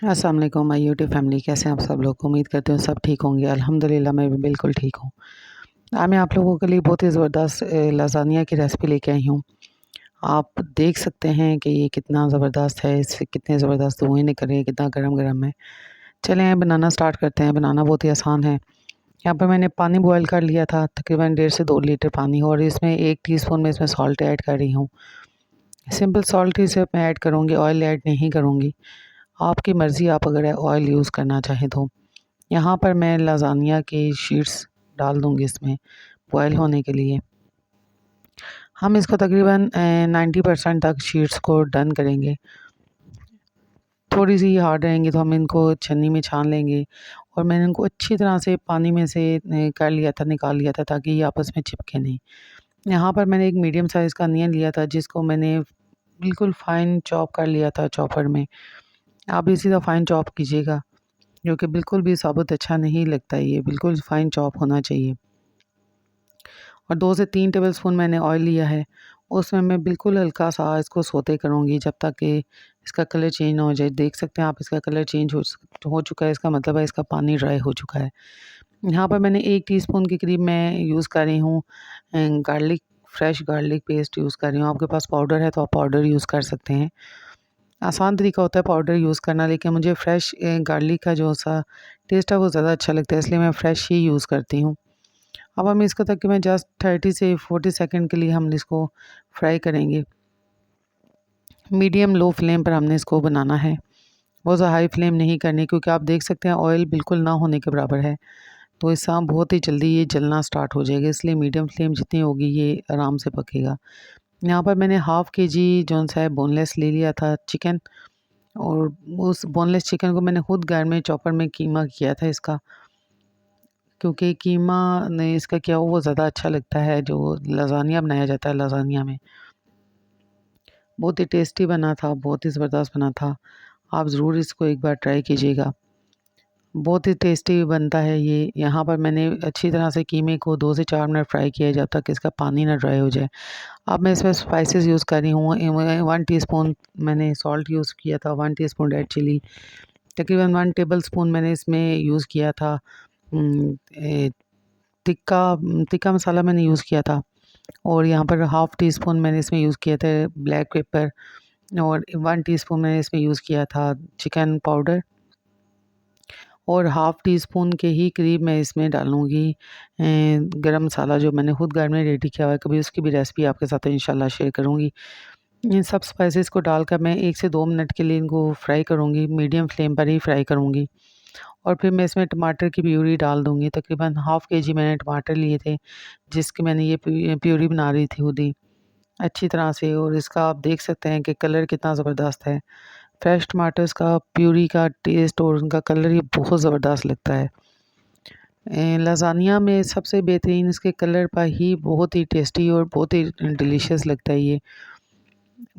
अस्सलाम वालेकुम my YouTube family, कैसे हैं आप सब लोग। उम्मीद करते हूँ सब ठीक होंगे। अल्हम्दुलिल्लाह मैं भी बिल्कुल ठीक हूँ। आज मैं आप लोगों के लिए बहुत ही ज़बरदस्त लसानिया की रेसिपी लेके आई हूँ। आप देख सकते हैं कि ये कितना ज़बरदस्त है, इससे कितने ज़बरदस्त धुएँ निकल रहे हैं, कितना गरम-गरम है। चलें बनाना स्टार्ट करते हैं। बनाना बहुत ही आसान है। यहाँ पर मैंने पानी बॉयल कर लिया था, तकरीबन 1.5 से 2 लीटर पानी, और इसमें 1 टीस्पून मैं इसमें सॉल्ट ऐड कर रही हूँ। सिंपल सॉल्ट ही सिर्फ मैं ऐड करूँगी, ऑयल ऐड नहीं करूँगी। आपकी मर्ज़ी, आप अगर ऑयल यूज़ करना चाहें तो। यहाँ पर मैं लाज़ानिया की शीट्स डाल दूँगी इसमें बॉयल होने के लिए। हम इसको तकरीबन 90% तक शीट्स को डन करेंगे। थोड़ी-सी हार्ड रहेंगी तो हम इनको छन्नी में छान लेंगे, और मैंने इनको अच्छी तरह से पानी में से कर लिया था, निकाल लिया था, ताकि ये आपस में चिपके नहीं। यहाँ पर मैंने एक मीडियम साइज़ का अनियन लिया था, जिसको मैंने बिल्कुल फ़ाइन चॉप कर लिया था चॉपर में। आप भी इसी तरह फ़ाइन चॉप कीजिएगा, क्योंकि बिल्कुल भी साबुत अच्छा नहीं लगता, ये बिल्कुल फ़ाइन चॉप होना चाहिए। और 2 से 3 टेबलस्पून मैंने ऑयल लिया है। उसमें मैं बिल्कुल हल्का-सा इसको सौते करूँगी जब तक कि इसका कलर चेंज ना हो जाए। देख सकते हैं आप, इसका कलर चेंज हो चुका है, इसका मतलब है इसका पानी ड्राई हो चुका है। यहाँ पर मैंने 1 टीस्पून के करीब मैं यूज़ कर रही हूँ garlic, fresh garlic paste use कर रही हूँ। आपके पास पाउडर है तो आप पाउडर यूज़ कर सकते हैं। आसान तरीका होता है पाउडर यूज़ करना, लेकिन मुझे फ्रेश गार्लिक का जो सा टेस्ट है वो ज़्यादा अच्छा लगता है, इसलिए मैं फ्रेश ही यूज़ करती हूँ। अब हम इसको तकरीबन जस्ट 30 से 40 सेकंड के लिए हम इसको फ्राई करेंगे। मीडियम लो फ्लेम पर हमने इसको बनाना है, बहुत ज़्यादा हाई फ्लेम नहीं करनी, क्योंकि आप देख सकते हैं ऑयल बिल्कुल ना होने के बराबर है, तो इससे बहुत ही जल्दी ये जलना स्टार्ट हो जाएगा। इसलिए मीडियम फ्लेम जितनी होगी ये आराम से पकेगा। यहाँ पर मैंने हाफ़ केजी जौन सा है बोनलेस ले लिया था चिकन, और उस बोनलेस चिकन को मैंने खुद घर में चॉपर में कीमा किया था इसका, क्योंकि कीमा ने इसका किया हुआ वो ज़्यादा अच्छा लगता है। जो लज़ानिया बनाया जाता है, लज़ानिया में बहुत ही टेस्टी बना था, बहुत ही ज़बरदस्त बना था। आप ज़रूर इसको एक बार ट्राई कीजिएगा, बहुत ही टेस्टी बनता है ये। यहाँ पर मैंने अच्छी तरह से कीमे को 2 से 4 मिनट फ्राई किया, जब तक इसका पानी ना ड्राई हो जाए। अब मैं इसमें स्पाइसेस यूज़ कर रही हूँ। 1 टीस्पून मैंने सॉल्ट यूज़ किया था, 1 टीस्पून रेड चिली, तकरीबन 1 टेबलस्पून मैंने इसमें यूज़ किया था तिक्का तिक्का मसाला मैंने यूज़ किया था, और यहाँ पर हाफ़ टी स्पून मैंने इसमें यूज़ किया था ब्लैक पेपर, और 1 टीस्पून मैंने इसमें यूज़ किया था चिकन पाउडर, और हाफ़ टी स्पून के ही करीब मैं इसमें डालूँगी गरम मसाला, जो मैंने खुद घर में रेडी किया हुआ है। कभी उसकी भी रेसिपी आपके साथ इंशाल्लाह शेयर करूँगी। इन सब स्पाइसेस को डालकर मैं 1 से 2 मिनट के लिए इनको फ्राई करूँगी, मीडियम फ्लेम पर ही फ्राई करूँगी। और फिर मैं इसमें टमाटर की प्यूरी डाल दूँगी। तकरीबन हाफ़ केजी मैंने टमाटर लिए थे, जिसकी मैंने ये प्यूरी बना रही थी खुद ही अच्छी तरह से, और इसका आप देख सकते हैं कि कलर कितना ज़बरदस्त है। फ्रेश टमाटर्स का प्यूरी का टेस्ट और उनका कलर ये बहुत ज़बरदस्त लगता है। लज़ानिया में सबसे बेहतरीन इसके कलर पर ही बहुत ही टेस्टी और बहुत ही डिलीशियस लगता है ये।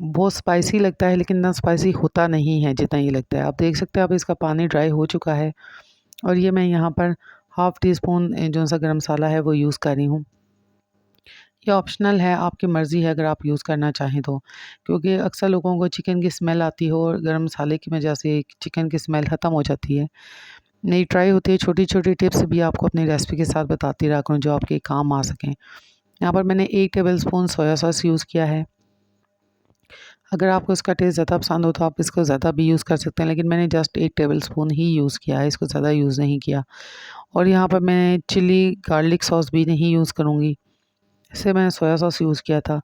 बहुत स्पाइसी लगता है, लेकिन इतना स्पाइसी होता नहीं है जितना ये लगता है। आप देख सकते हैं, अब इसका पानी ड्राई हो चुका है, और ये मैं यहाँ पर हाफ़ टी स्पून जो सा गरम मसाला है वो यूज़ कर रही हूँ। ये ऑप्शनल है, आपकी मर्ज़ी है अगर आप यूज़ करना चाहें तो, क्योंकि अक्सर लोगों को चिकन की स्मेल आती हो और गरम मसाले की वजह से चिकन की स्मेल ख़त्म हो जाती है। नई ट्राई होती है, छोटी-छोटी टिप्स भी आपको अपनी रेसिपी के साथ बताती रहा करूँ, जो आपके काम आ सकें। यहाँ पर मैंने 1 टेबलस्पून सोया सॉस यूज़ किया है। अगर आपको इसका टेस्ट ज़्यादा पसंद हो तो आप इसको ज़्यादा भी यूज़ कर सकते हैं, लेकिन मैंने जस्ट 1 टेबलस्पून ही यूज़ किया है, इसको ज़्यादा यूज़ नहीं किया। और यहाँ पर मैं चिली गार्लिक सॉस भी नहीं यूज़ करूँगी, इससे मैंने सोया सॉस यूज़ किया था।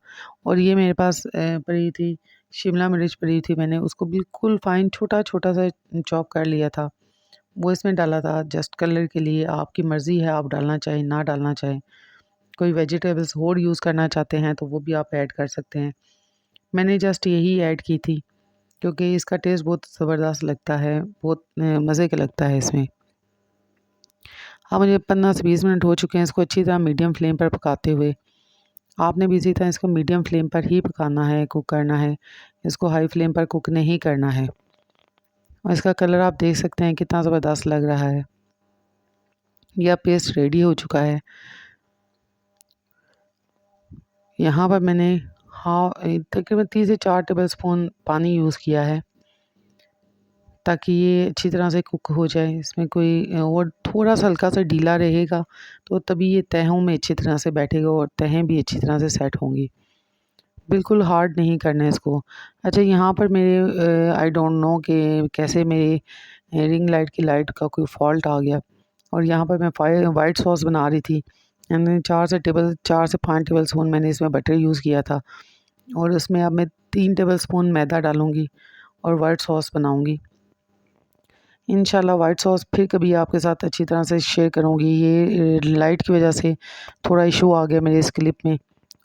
और ये मेरे पास पड़ी थी, शिमला मिर्च पड़ी थी, मैंने उसको बिल्कुल फ़ाइन छोटा-छोटा सा चॉप कर लिया था, वो इसमें डाला था जस्ट कलर के लिए। आपकी मर्ज़ी है, आप डालना चाहें, ना डालना चाहें। कोई वेजिटेबल्स और यूज़ करना चाहते हैं तो वो भी आप ऐड कर सकते हैं। मैंने जस्ट यही ऐड की थी, क्योंकि इसका टेस्ट बहुत ज़बरदस्त लगता है, बहुत मज़े का लगता है इसमें। हाँ, मुझे 15 से 20 मिनट हो चुके हैं इसको अच्छी तरह मीडियम फ्लेम पर पकाते हुए। आपने भी इसी तरह इसको मीडियम फ्लेम पर ही पकाना है, कुक करना है। इसको हाई फ्लेम पर कुक नहीं करना है। और इसका कलर आप देख सकते हैं कितना ज़बरदस्त लग रहा है। यह पेस्ट रेडी हो चुका है। यहाँ पर मैंने तकरीबन 3 से 4 टेबलस्पून पानी यूज़ किया है। ताकि ये अच्छी तरह से कुक हो जाए। इसमें कोई और थोड़ा सा हल्का सा ढीला रहेगा तो तभी ये तहों में अच्छी तरह से बैठेगा और तहें भी अच्छी तरह से सेट होंगी। बिल्कुल हार्ड नहीं करना है इसको। अच्छा, यहाँ पर मेरे आई डोंट नो कि कैसे मेरे रिंग लाइट की लाइट का कोई फ़ॉल्ट आ गया और यहाँ पर मैं वाइट सॉस बना रही थी। मैंने 4 से 5 टेबल स्पून मैंने इसमें बटर यूज़ किया था और उसमें अब मैं 3 टेबल स्पून मैदा डालूँगी और वाइट सॉस बनाऊँगी। इंशाल्लाह वाइट सॉस फिर कभी आपके साथ अच्छी तरह से शेयर करूँगी। ये लाइट की वजह से थोड़ा इशू आ गया मेरे इस क्लिप में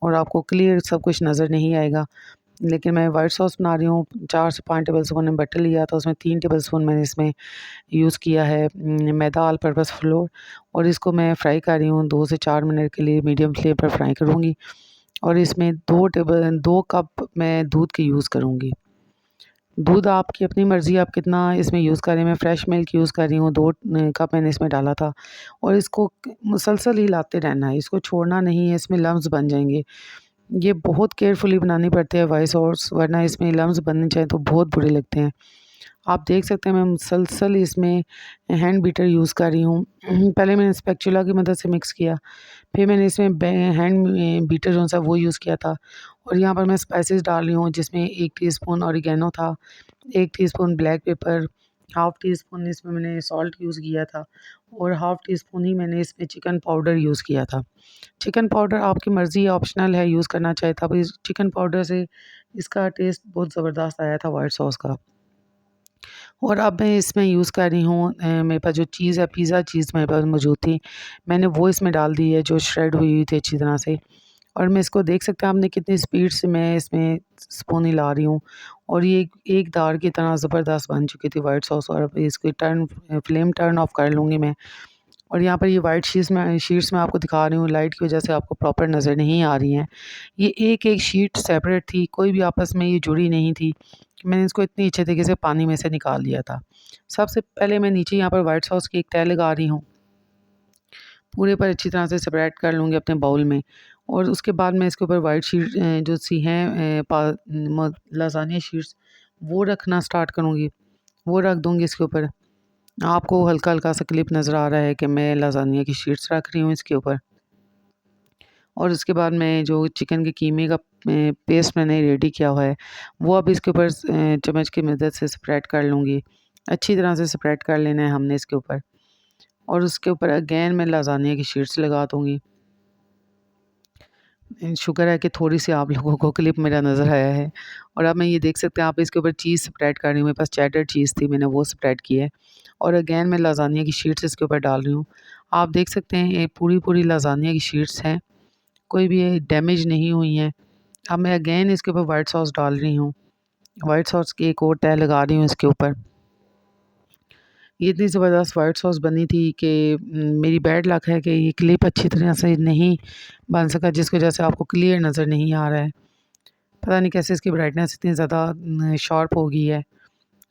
और आपको क्लियर सब कुछ नज़र नहीं आएगा। लेकिन मैं वाइट सॉस बना रही हूँ। 4 से 5 टेबल स्पून मैंने बटर लिया था, उसमें 3 टेबल स्पून मैंने इसमें यूज़ किया है मैदा ऑल पर्पस फ्लोर और इसको मैं फ्राई कर रही हूँ 2 से 4 मिनट के लिए मीडियम फ्लेम पर फ्राई करूँगी और इसमें 2 कप मैं दूध के यूज़ करूँगी। दूध आपकी अपनी मर्ज़ी, आप कितना इसमें यूज़ करें। मैं फ्रेश मिल्क यूज़ कर रही हूँ, 2 कप मैंने इसमें डाला था और इसको मुसलसल हिलाते रहना है, इसको छोड़ना नहीं है, इसमें लम्स बन जाएंगे। ये बहुत केयरफुली बनानी पड़ती है वाइट सॉस, वरना इसमें लम्स बनने चाहिए तो बहुत बुरे लगते हैं। आप देख सकते हैं मैं मुसलसल इसमें हैंड बीटर यूज़ कर रही हूँ। पहले मैंने स्पैचुला की मदद से मिक्स किया, फिर मैंने इसमें हैंड बीटर जो सा वो यूज़ किया था और यहाँ पर मैं स्पाइसेस डाल रही हूँ जिसमें 1 टीस्पून ऑरिगेनो था, 1 teaspoon black pepper, half tea spoon इसमें मैंने सॉल्ट यूज़ किया था और हाफ़ टी स्पून ही मैंने इसमें चिकन पाउडर यूज़ किया था। चिकन पाउडर आपकी मर्ज़ी है, ऑप्शनल है, यूज़ करना चाहे तब इस चिकन पाउडर से इसका टेस्ट बहुत ज़बरदस्त आया था वाइट सॉस का। और अब मैं इसमें यूज़ कर रही हूँ मेरे पास जो चीज़ है, पिज़्ज़ा चीज़ मेरे पास मौजूद थी, मैंने वो इसमें डाल दी है जो श्रेड हुई हुई थी अच्छी तरह से और मैं इसको देख सकते हैं आपने कितनी स्पीड से मैं इसमें स्पून हिला रही हूँ और ये एक दार की तरह ज़बरदस्त बन चुकी थी वाइट सॉस और अब इसकी फ्लेम टर्न ऑफ कर लूँगी मैं। और यहाँ पर ये वाइट शीट्स मैं आपको दिखा रही हूँ, लाइट की वजह से आपको प्रॉपर नज़र नहीं आ रही हैं। ये एक-एक शीट सेपरेट थी, कोई भी आपस में ये जुड़ी नहीं थी। मैंने इसको इतनी अच्छे तरीके से पानी में से निकाल लिया था। सबसे पहले मैं नीचे यहाँ पर वाइट सॉस की एक तह लगा रही हूँ। पूरे पर अच्छी तरह से स्प्रेड कर लूँगी अपने बाउल में और उसके बाद मैं इसके ऊपर वाइट शीट जो सी हैं लाज़ानिया शीट्स वो रखना स्टार्ट करूँगी। वो रख दूँगी इसके ऊपर। आपको हल्का-हल्का सा क्लिप नज़र आ रहा है कि मैं लाज़ानिया की शीट्स रख रही हूँ इसके ऊपर। और उसके बाद मैं जो चिकन के कीमे का पेस्ट मैंने रेडी किया हुआ है, वो अब इसके ऊपर चम्मच की मदद से स्प्रेड कर लूँगी। अच्छी तरह से स्प्रेड कर लेना है हमने इसके ऊपर और उसके ऊपर अगेन मैं लाज़ानिया की शीट्स लगा दूँगी। शुक्र है कि थोड़ी-सी आप लोगों को क्लिप मेरा नज़र आया है और अब मैं ये देख सकते हैं आप इसके ऊपर चीज़ स्प्रेड कर रही हूँ। मेरे पास चेडर चीज़ थी, मैंने वो स्प्रेड की है और अगेन मैं लाज़ानिया की शीट्स इसके ऊपर डाल रही हूँ। आप देख सकते हैं ये पूरी-पूरी लाज़ानिया की शीट्स हैं, कोई भी ये डैमेज नहीं हुई हैं। अब मैं अगेन इसके ऊपर वाइट सॉस डाल रही हूँ। वाइट सॉस की एक और तह लगा रही हूँ इसके ऊपर। ये इतनी ज़बरदस्त वाइट सॉस बनी थी कि मेरी बैड लक है कि ये क्लिप अच्छी तरह से नहीं बन सका जिसकी वजह से आपको क्लियर नज़र नहीं आ रहा है। पता नहीं कैसे इसकी ब्राइटनेस इतनी ज़्यादा शार्प हो गई है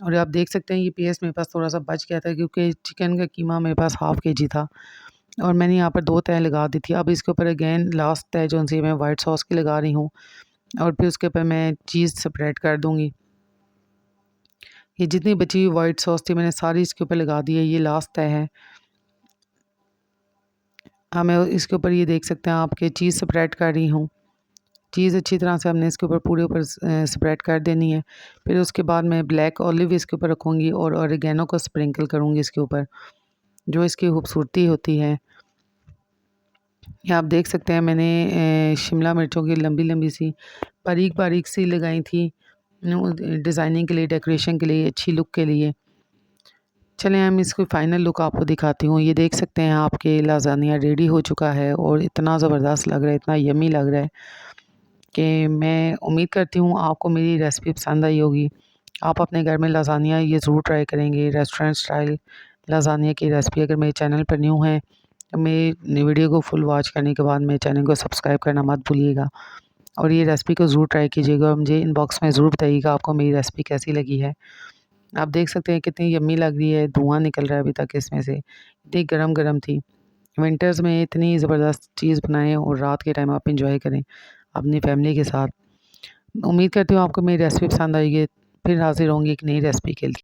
और आप देख सकते हैं ये पेस्ट मेरे पास थोड़ा-सा बच गया था क्योंकि चिकन का कीमा मेरे पास हाफ़ केजी था और मैंने यहाँ पर 2 तह लगा दी थी। अब इसके ऊपर अगेन लास्ट तह जो-सी मैं वाइट सॉस की लगा रही हूँ और फिर उसके ऊपर मैं चीज़ स्प्रेड कर दूँगी। ये जितनी बची हुई वाइट सॉस थी मैंने सारी इसके ऊपर लगा दी है, ये लास्ट तह है। हाँ, मैं इसके ऊपर ये देख सकते हैं आप कि चीज़ स्प्रेड कर रही हूँ। चीज़ अच्छी तरह से हमने इसके ऊपर पूरे ऊपर स्प्रेड कर देनी है। फिर उसके बाद मैं ब्लैक ऑलिव इसके ऊपर रखूँगी और ऑरिगेनो को स्प्रिंकल करूँगी इसके ऊपर, जो इसकी खूबसूरती होती है। ये आप देख सकते हैं मैंने शिमला मिर्चों की लंबी-लंबी सी बारीक-बारीक सी लगाई थी डिज़ाइनिंग के लिए, डेकोरेशन के लिए, अच्छी लुक के लिए। चलें हम इसकी फ़ाइनल लुक आपको दिखाती हूँ। ये देख सकते हैं आपके लाज़ानिया रेडी हो चुका है और इतना ज़बरदस्त लग रहा है, इतना यम्मी लग रहा है कि मैं उम्मीद करती हूँ आपको मेरी रेसिपी पसंद आई होगी। आप अपने घर में लाज़ानिया ये ज़रूर ट्राई करेंगे। रेस्टोरेंट स्टाइल लाज़ानिया की रेसिपी अगर मेरे चैनल पर न्यू हैं तो मेरी वीडियो को फुल वॉच करने के बाद मेरे चैनल को सब्सक्राइब करना मत भूलिएगा और ये रेसिपी को ज़रूर ट्राई कीजिएगा और मुझे इनबॉक्स में ज़रूर बताइएगा आपको मेरी रेसिपी कैसी लगी है। आप देख सकते हैं कितनी यम्मी लग रही है, धुआँ निकल रहा है अभी तक इसमें से, इतनी गरम-गरम थी। विंटर्स में इतनी ज़बरदस्त चीज़ बनाएँ और रात के टाइम आप एंजॉय करें अपनी फैमिली के साथ। उम्मीद करती हूँ आपको मेरी रेसिपी पसंद आएगी। फिर हाज़िर होंगी एक नई रेसिपी के लिए।